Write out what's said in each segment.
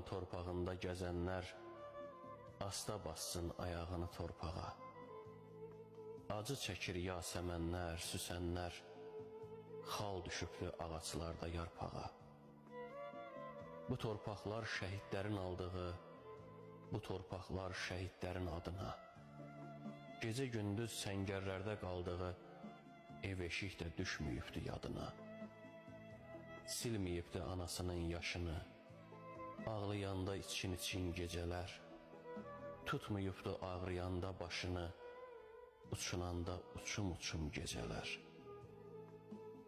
torpağında gəzənlər asta bassın ayağını torpağa. Acı çəkir yasəmənlər, süsənlər, xal düşübdü ağaçlarda yarpağa. Bu torpaqlar şəhidlərin aldığı, bu torpaqlar şəhidlərin adına. Gecə gündüz səngərlərdə qaldığı ev eşik də düşməyibdi yadına. Silməyibdi anasının yaşını, ağlayanda için gecələr. Tutmayıbdı ağrıyanda başını, uçunanda uçum gecələr.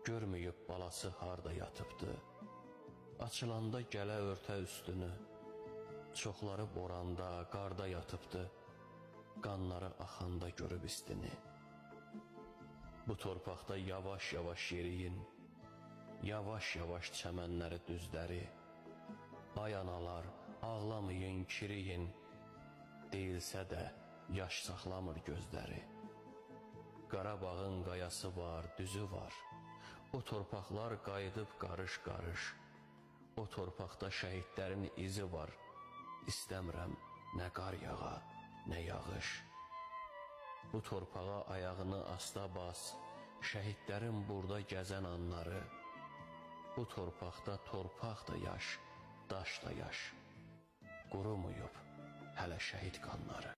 Görməyib balası harda yatıbdı, açılanda gələ örtə üstünü. Çoxları boranda, qarda yatıbdı, qanları axanda görüb istini. Bu torpaqda yavaş-yavaş yeriyin, yavaş-yavaş çəmənləri düzləri. Ay analar, ağlamayın, kiriyin, deyilsə də yaş saxlamır gözləri. Qarabağın qayası var, düzü var, o torpaqlar qayıdıb qarış-qarış. O torpaqda şəhidlərin izi var, İstəmirəm nə qar yağa, nə yağış. Bu torpağa ayağını asta bas, şəhidlərin burada gəzən anları. Bu torpaqda torpaq da yaş, daş da yaş, qurumuyub hələ şəhid qanları.